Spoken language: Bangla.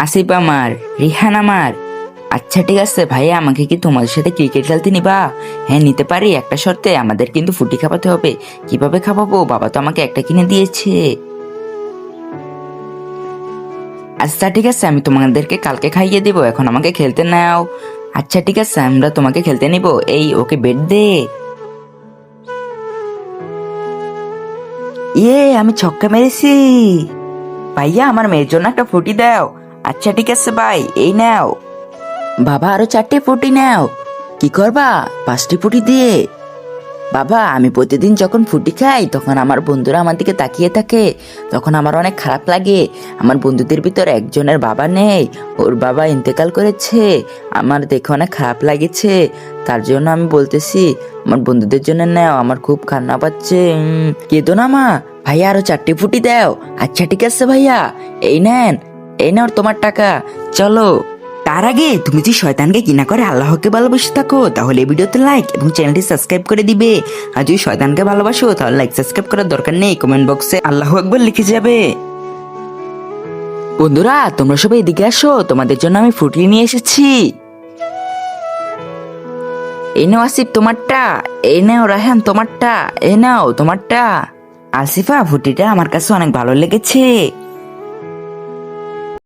আসিফ আমার, রিহান আমার। আচ্ছা ঠিক আছে ভাইয়া, আমাকে কি তোমাদের সাথে ক্রিকেট খেলতে নিবা? হ্যাঁ নিতে পারি, একটা শর্তে, আমাদের কিন্তু ফুটি খাওয়াতে হবে। কিভাবে খাওয়াবো? বাবা তো আমাকে একটা কিনে দিয়েছে। আচ্ছা ঠিক আছে, আমি তোমাদেরকে কালকে খাইয়ে দিব, এখন আমাকে খেলতে নাও। আচ্ছা ঠিক আছে, আমরা তোমাকে খেলতে নিব। এই ওকে বেড দে। আমি ছক্কা মেরেছি। ভাইয়া আমার মেয়ের জন্য একটা ফুটি দাও। আচ্ছা ঠিক আছে ভাই, এই নাও। বাবা আরো 4টে ফুটি নাও। কি করবা 5টি ফুটি দিয়ে? বাবা আমি প্রতিদিন যখন ফুটি খাই তখন আমার বন্ধুরা আমার দিকে তাকিয়ে থাকে, তখন আমার অনেক খারাপ লাগে। আমার বন্ধুদের ভিতর একজনের বাবা নেই, ওর বাবা ইন্তেকাল করেছে। আমার দেখে অনেক খারাপ লাগেছে, তার জন্য আমি বলতেছি আমার বন্ধুদের জন্য নাও, আমার খুব কান্না পাচ্ছে। কেঁদো না মা। ভাইয়া আরো 4টি ফুটি দাও। আচ্ছা ঠিক আছে ভাইয়া, এই নেন, এই নাও তোমার টাকা। চলো। তার আগে তুমি যদি শয়তানকে ঘৃণা করে আল্লাহকে ভালোবেসে থাকো তাহলে এই ভিডিওতে লাইক এবং চ্যানেলটি সাবস্ক্রাইব করে দিবে। আর যদি শয়তানকে ভালোবাসো তাহলে লাইক সাবস্ক্রাইব করার দরকার নেই, কমেন্ট বক্সে আল্লাহু আকবার লিখে যাবে। বন্ধুরা তোমরা সবাই এদিকে আসো, তোমাদের জন্য আমি ফুটি নিয়ে এসেছি। এই নাও আসিফ তোমারটা, এই নাও রায়হান তোমারটা, এই নাও তোমারটা। আসিফা ফুটিটা আমার কাছে অনেক ভালো লেগেছে।